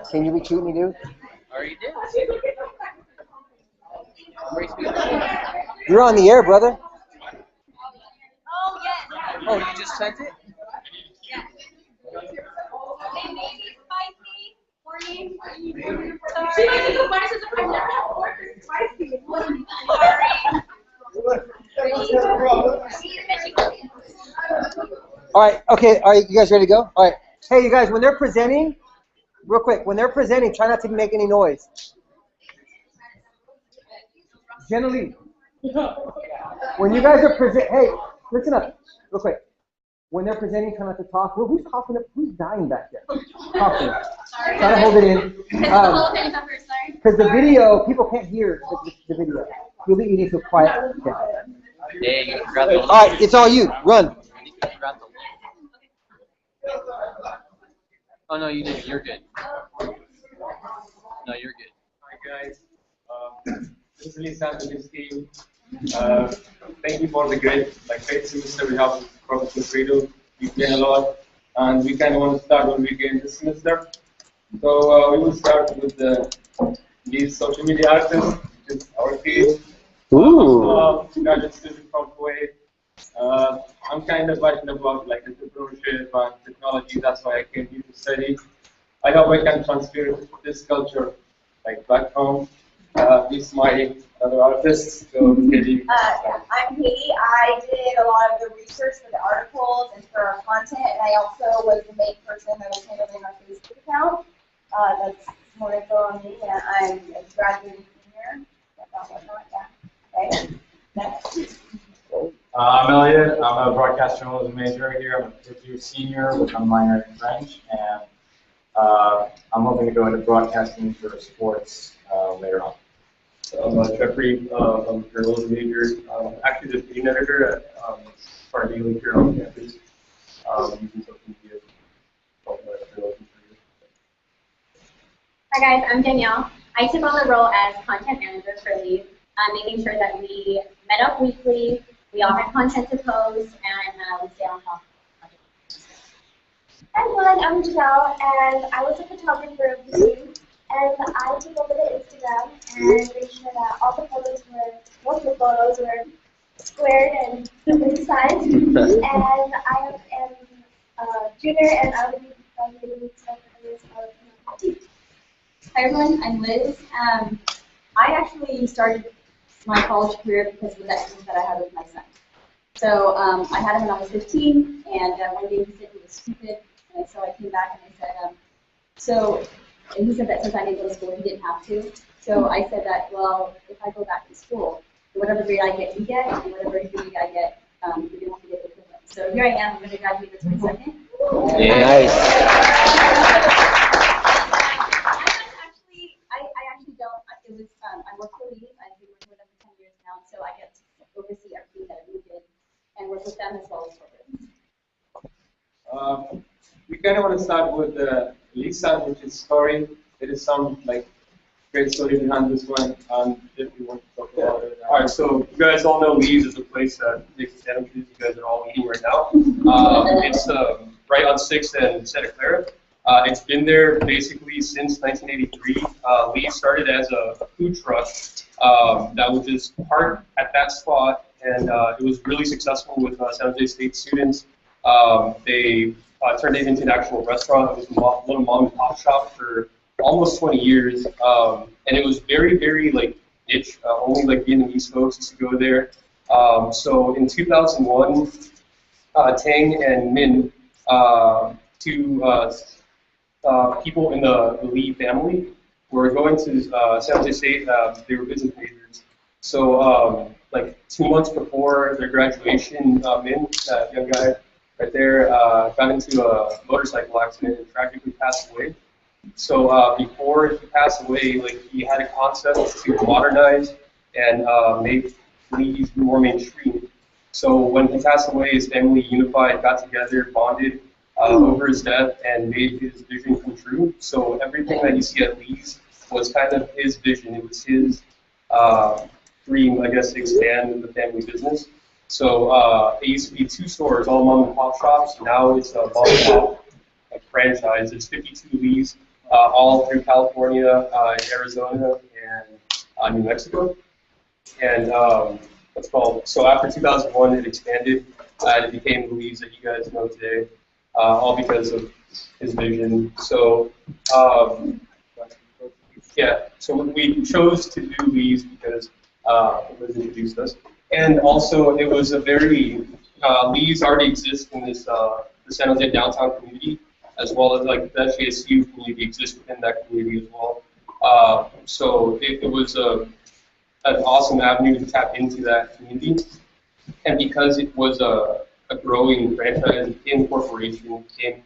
Can you retweet me, dude? I already did. You're on the air, brother. Oh, yes. Oh, you just sent it? Yes. Maybe spicy, warning. Sorry. All right, okay, are you guys ready to go? All right. Hey, you guys, when they're presenting, real quick, when they're presenting, try not to make any noise. Generally, when you guys are presenting, hey, listen up, real quick. When they're presenting, try not to talk. Well, who's coughing up? Who's dying back there? Coughing. Sorry. Try to hold it in. Because the video, people can't hear the video. Really, you need to quiet down. Yeah, you forgot the All right, it's all you. Run. You forgot the link. Oh, no, you didn't. You're good. No, you're good. Hi, guys. This is Lisa and this team. Thank you for the great semester we have from the freedom. We gain a lot, and we kind of want to start when we gain this semester. So we will start with these social media artists, which is our team. Ooh. Graduate student from Kuwait. I'm kind of passionate about entrepreneurship and technology. That's why I came here to study. I hope I can transfer this culture back home. This is my other artist. So Katie. I'm Katie. I did a lot of the research for the articles and for our content, and I also was the main person that was handling our Facebook account. That's more info on me. And I'm a graduating senior. Okay. Next. I'm Elliot. I'm a broadcast journalism major here. I'm a fifth-year senior with a minor in French, and I'm hoping to go into broadcasting for sports later on. I'm Jeffrey. I'm a journalism major. Actually, the team editor at Carnegie here on campus. Using social media. Hi guys, I'm Danielle. I took on the role as content manager for Leave, making sure that we met up weekly, we all had content to post, and we stay on top of it. Hi everyone, I'm Janelle, and I was a photographer of the team, and I took over the Instagram and made sure that all the photos most of the photos were squared and good size. And I am junior, and I will be doing stuff for this team. Hi everyone, I'm Liz. I actually started my college career because of the accident that I had with my son. So I had him when I was 15, and one day he said he was stupid, and so I came back and I said, and he said that since I didn't go to school, he didn't have to. So I said that, well, if I go back to school, whatever grade I get, you get, and whatever grade I get, you're going to have to get the equivalent. So here I am, I'm going to graduate the 22nd. Yeah, nice. I work for Leave. I've been working with them for 10 years now, so I get to oversee everything that we did and work with them as well as corporate. We kind of want to start with Lisa, which is story. There is some great story behind this one, if you want to talk about it. All right, so you guys all know Lee's is the place that makes the sandwiches you guys are all eating right now. It's right on 6th and Santa Clara. It's been there basically since 1983. Lee started as a food truck that was just parked at that spot, and it was really successful with San Jose State students. They turned it into an actual restaurant. It was a little mom and pop shop for almost 20 years, and it was very, very niche. Only Vietnamese folks used to go there. So in 2001, Tang and Min, two people in the Lee family were going to San Jose State. They were business majors. So 2 months before their graduation, Min, that young guy right there, got into a motorcycle accident and tragically passed away. So before he passed away, he had a concept to modernize and make Lee's more mainstream. So when he passed away, his family unified, got together, bonded over his death, and made his vision come true. So everything that you see at Lee's was kind of his vision. It was his dream, I guess, to expand the family business. So it used to be 2 stores, all mom and pop shops. Now it's a mom and pop franchise. It's 52 Lee's all through California, Arizona, and New Mexico. And what's called, so after 2001, it expanded and it became the Leaves that you guys know today, all because of his vision. So, yeah, so we chose to do Leaves because Liz introduced us. And also, it was a very, Leaves already exist in this the San Jose downtown community, as well as like the FASU community exists within that community as well. So it was an awesome avenue to tap into that community. And because it was a growing franchise in corporation, became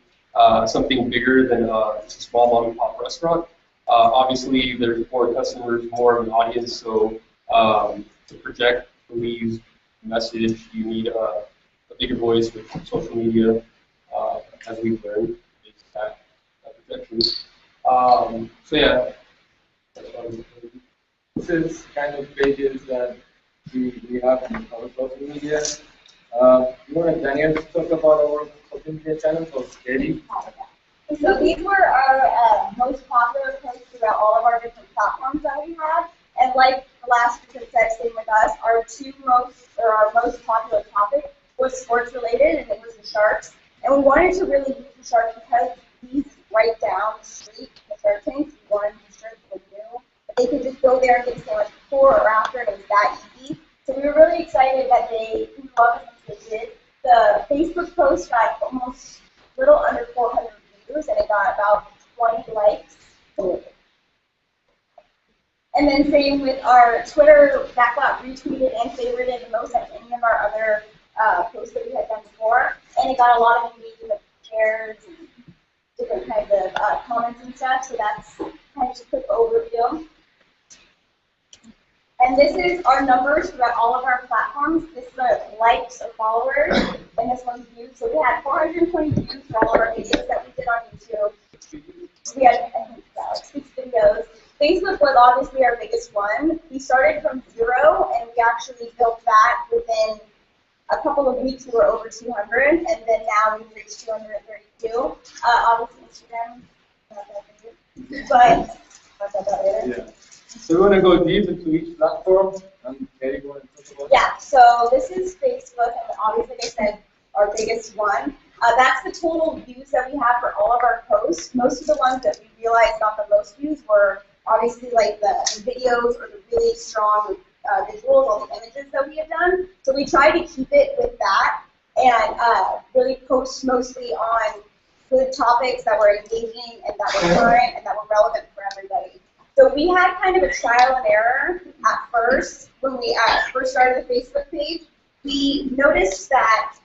something bigger than just a small mom and pop restaurant. Obviously, there's more customers, more of an audience, so to project the Leaves message, you need a bigger voice with social media, as we've learned, is that projection. So yeah. This is kind of pages that we have on our social media. You want Daniel to talk about our social media channels or Katie? So these were our most popular posts throughout all of our different platforms that we have. And like the last person said, same with us, our most popular topic was sports related, and it was the Sharks. And we wanted to really use the Sharks because these right down the street, the Shark Tanks, we wanted the Sharks to know. They could just go there and get sandwich before or after, and it was that easy. So we were really excited that they grew up as they did. The Facebook post got almost a little under 400 views, and it got about 20 likes. And then same with our Twitter, that got retweeted and favorited the most of any of our other posts that we had done before. And it got a lot of engagement, shares, and different kinds of comments and stuff. So that's kind of just a quick overview. And this is our numbers throughout all of our platforms. This is the likes or followers, and this one's views. So we had 420 views for all of our videos that we did on YouTube. We had, I think, about 6 videos. Facebook was obviously our biggest one. We started from 0, and we actually built that within a couple of weeks. We were over 200, and then now we've reached 232. Obviously, Instagram, not that big, but I'll talk about it later. Yeah. So we want to go deep into each platform, and Katie, you want to talk about Yeah, so this is Facebook, and obviously, like I said, our biggest one. That's the total views that we have for all of our posts. Most of the ones that we realized got the most views were obviously like the videos or the really strong visuals, all the images that we have done. So we try to keep it with that and really post mostly on good topics that were engaging and that were current and that were relevant for everybody. So we had kind of a trial and error at first when we first started the Facebook page. We noticed that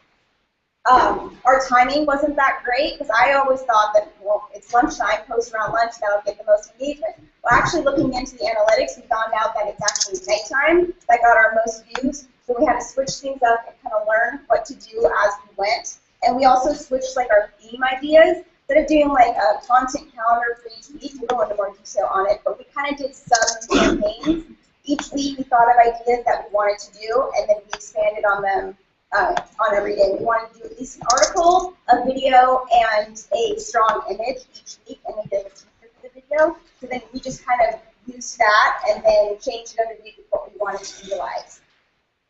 our timing wasn't that great because I always thought that, well, it's lunchtime, post around lunch, that'll get the most engagement. Well, actually looking into the analytics, we found out that it's actually nighttime that got our most views. So we had to switch things up and kind of learn what to do as we went. And we also switched like our theme ideas. Instead of doing like a content calendar for each week, we don't go into more detail on it, but we kind of did some campaigns. Each week we thought of ideas that we wanted to do, and then we expanded on them on every day. We wanted to do at least an article, a video, and a strong image each week, and we did a teaser for the video. So then we just kind of used that and then changed it every week with what we wanted to utilize.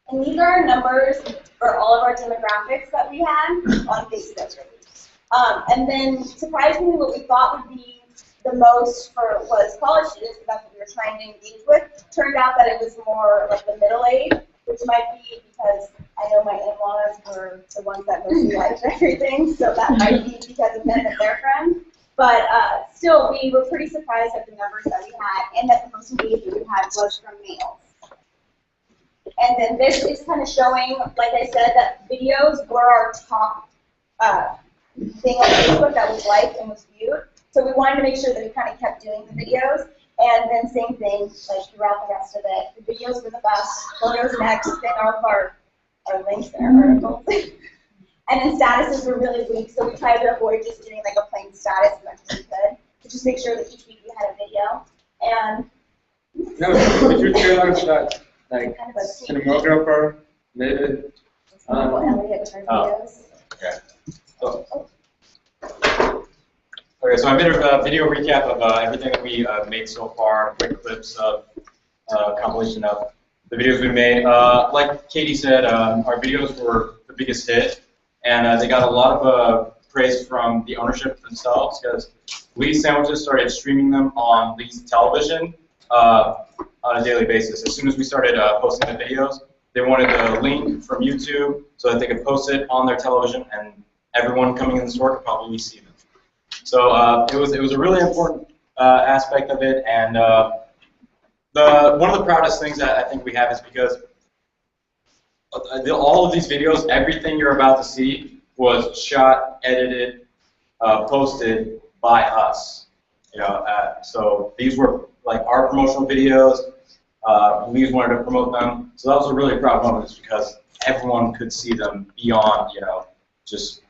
And these are our numbers for all of our demographics that we had on Facebook. And then surprisingly, what we thought would be the most was college students, because that's what we were trying to engage with. Turned out that it was more like the middle age, which might be because I know my in-laws were the ones that mostly liked everything, so that might be because of them and their friends. But still, we were pretty surprised at the numbers that we had, and that the most engagement we had was from males. And then this is kind of showing, like I said, that videos were our top thing on Facebook that was liked and was viewed. So we wanted to make sure that we kind of kept doing the videos. And then same thing, like throughout the rest of it. The videos were the best, photos next, then all of our links and our articles. And then statuses were really weak, so we tried to avoid just doing like a plain status as much as we could, to just make sure that each week we had a video. And could you tell us that, like, kind of a cinematographer made it? Elliot with our videos. Okay. So, Okay, so I made a video recap of everything that we made so far, quick clips of compilation of the videos we made. Like Katie said, our videos were the biggest hit, and they got a lot of praise from the ownership themselves, because Lee's Sandwiches started streaming them on Lee's television on a daily basis. As soon as we started posting the videos, they wanted the link from YouTube so that they could post it on their television, and everyone coming in the store could probably see them. So it was a really important aspect of it, and one of the proudest things that I think we have is because all of these videos, everything you're about to see, was shot, edited, posted by us. You know, so these were like our promotional videos. Lee's wanted to promote them, so that was a really proud moment, because everyone could see them beyond, you know, just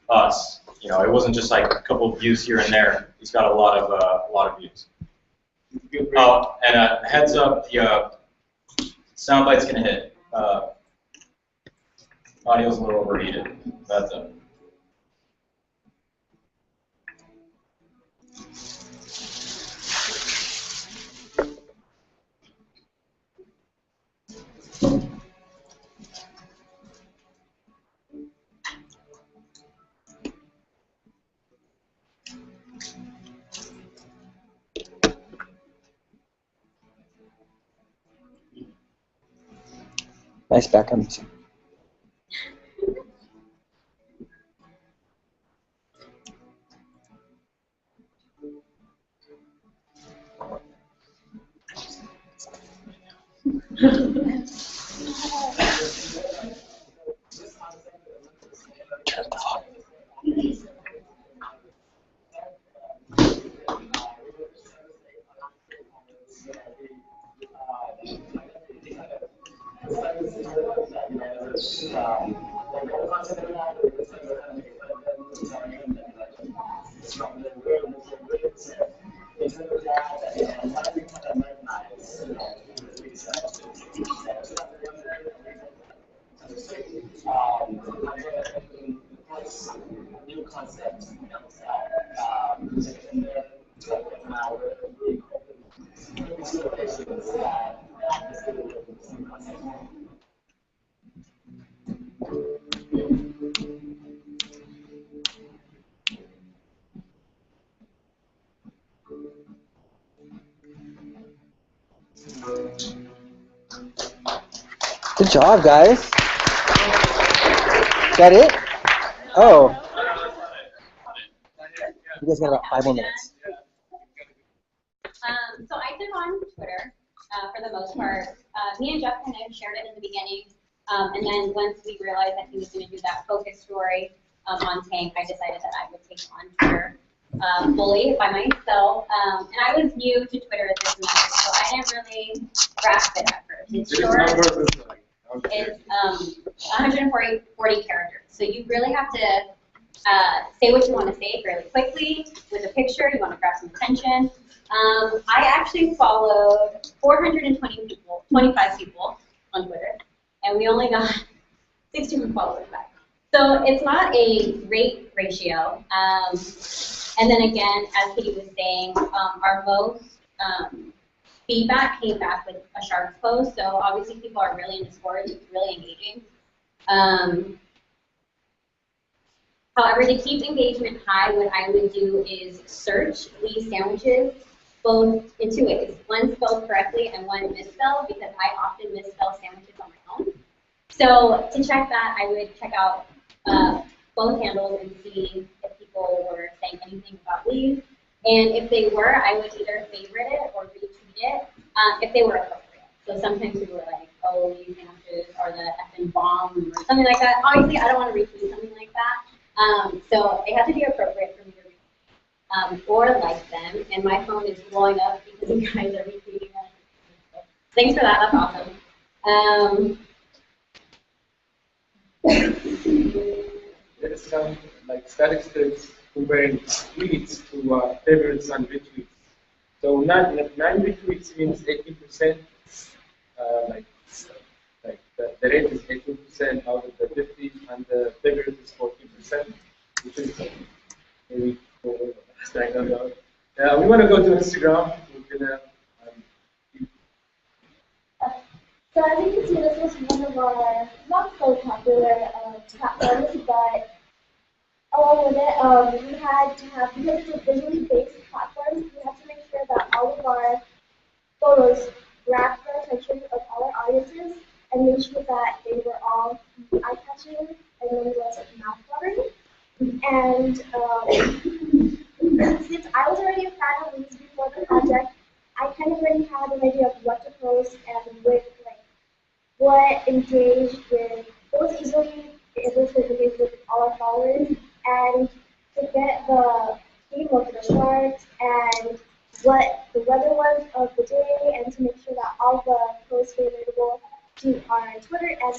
us. You know, it wasn't just like a couple of views here and there. He's got a lot of views. Oh, and heads up, the soundbite's gonna hit. Audio's a little overheated. That's it. Nice background music. Good job, guys. Is that it? Oh. You guys got about 5 more minutes. So I did on Twitter for the most part. Me and Jeff kind of shared it in the beginning, and then once we realized that he was going to do that focus story on Tank, I decided that I would take on Twitter fully by myself. And I was new to Twitter at this semester, so I didn't really grasp it at first. It's short. It's 140 characters, so you really have to say what you want to say fairly quickly with a picture. You want to grab some attention. I actually followed 420 people, 25 people on Twitter, and we only got 61 followers back. So it's not a great ratio. And then again, as Katie was saying, our most feedback came back with a Sharks post. So obviously people are really into sports. It's really engaging. However, to keep engagement high, what I would do is search Lee's Sandwiches, both in 2 ways. One spelled correctly and one misspelled, because I often misspell sandwiches on my own. So to check that, I would check out both handles and see if people were saying anything about Lee's. And if they were, I would either favorite it or retweet it if they were appropriate. So sometimes people were like, oh, Lee's Sandwiches are the effing bomb or something like that. Obviously, I don't want to retweet something like that. So they have to be appropriate for me to retweet or like them. And my phone is blowing up because you guys are retweeting them. So thanks for that. That's awesome. There is some like statistics comparing tweets to favorites and retweets. So 9 retweets means 18%. The rate is 18% out of the 50, and the favorite is 14%, which is maybe Yeah, we want to go to Instagram. We're gonna, So as you can see, this was one of our not so popular platforms, but along with it, we had to have, because it's a visually based platform, we had to make sure that all of our photos grabbed the attention of all our audiences and make sure that they were all eye-catching and then was mouth-watering. And since I was already a fan of Lee's before the project, I kind of already had an idea of what to post and what engaged with, what was easily able to engage with all our followers, and to get the theme of the chart and what the weather was of the day, and to make sure that all the posts were relatable to our Twitter and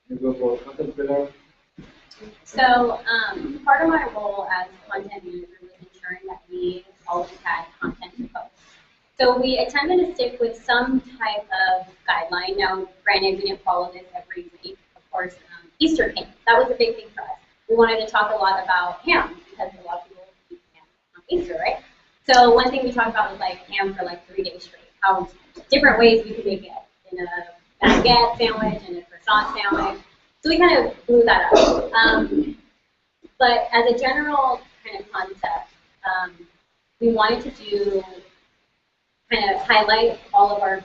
you go for content builder. So part of my role as content manager was ensuring that we always had content to post. So we attempted to stick with some type of guideline. Now, granted, we didn't follow this every week. Of course, Easter came. That was a big thing for us. We wanted to talk a lot about ham because a lot of people eat ham on Easter, right? So one thing we talked about was like ham for like 3 days straight. How different ways we could make it in a baguette sandwich and a croissant sandwich. So we kind of blew that up. But as a general kind of concept, we wanted to do kind of highlight all of our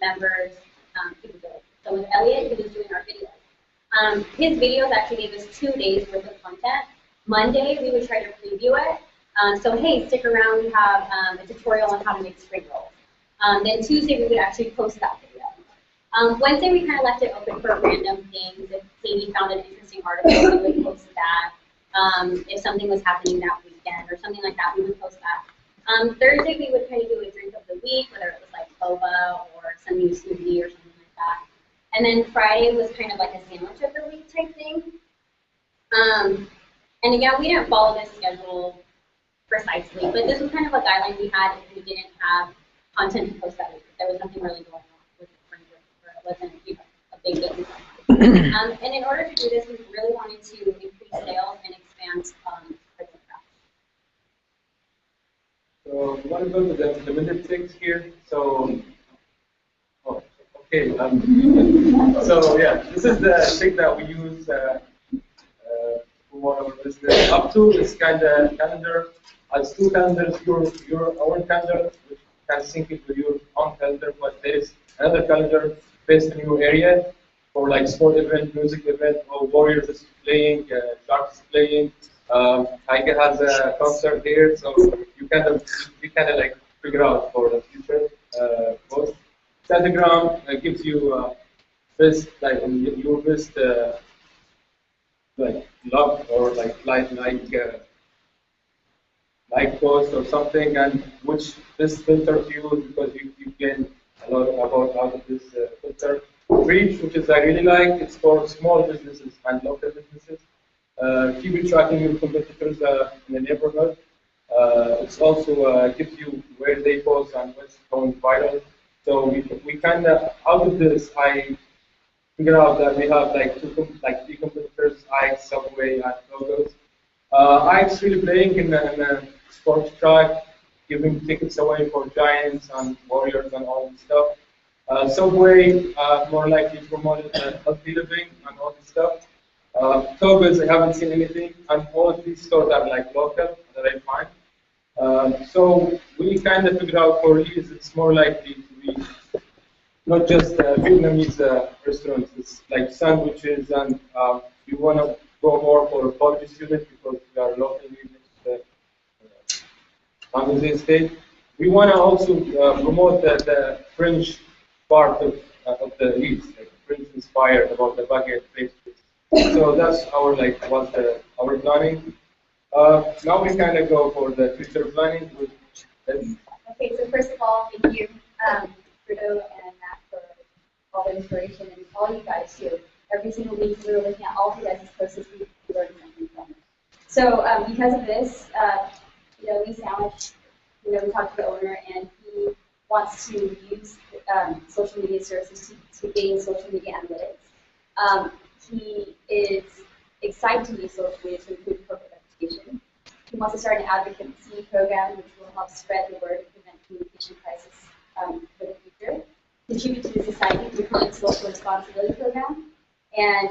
members' capabilities. So with Elliot, he was doing our videos. His videos actually gave us 2 days worth of content. Monday, we would try to preview it. So hey, stick around, we have a tutorial on how to make spring rolls. Then Tuesday, we would actually post that video. Wednesday, we kind of left it open for random things. If Katie found an interesting article, we would post that. If something was happening that weekend or something like that, we would post that. Thursday, we would kind of do a drink of the week, whether it was like boba or some new smoothie or something like that. And then Friday was kind of like a sandwich of the week type thing. And again, we didn't follow this schedule precisely, but this was kind of a guideline we had if we didn't have content to post that week. There was nothing really going on with the spring break, or it wasn't a big thing. And in order to do this, we really wanted to increase sales and expand our traffic. So we want to go to the middle things here. So, okay. So yeah, this is the thing that we use for our business. Up to is kind of calendar. As 2 calendars, your own calendar, which can sync it with your own calendar, but there is another calendar based in your area for like sport event, music event, or Warriors is playing, Sharks is playing. Tiger has a concert here, so we kind of like figure out for the future post. Instagram gives you best like your best like love or like post or something, and which this filter to you because you gain a lot about out of this filter. Reach, which is I really like, it's for small businesses and local businesses. Keep you tracking your competitors in the neighborhood. It's also gives you where they post and what's going viral. So we kind of out of this I figure out that we have like 3 competitors, Ike, Subway, and Logos. Ike's really playing in a sports track, giving tickets away for Giants and Warriors and all this stuff. Subway, more likely promoted healthy living and all this stuff. Logos, I haven't seen anything, and all of these stores are like local that I find. So we kind of figured out for these, it's more likely to be not just Vietnamese restaurants, it's like sandwiches, and we want to go more for college students because we are locally in San Jose State. We want to also promote the French part of the East, like French inspired about the baguette pastries. So that's our our planning. Now we kind of go for the future planning. Okay, so first of all, thank you, Trudeau and Matt, for all the inspiration, and all you guys too. Every single week we were looking at all of you guys' posts this week, we learned something from it. So because of this, Lee Sandwich, we talked to the owner, and he wants to use social media services to gain social media analytics. He is excited to be socially to improve corporate reputation. He wants to start an advocacy program which will help spread the word and prevent communication crisis for the future. Contribute to the society through public social responsibility program. And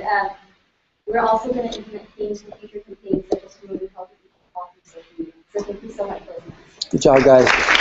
we're also going to implement themes for future campaigns such as promoting healthy people through social media. So thank you so much for listening. Good job, guys.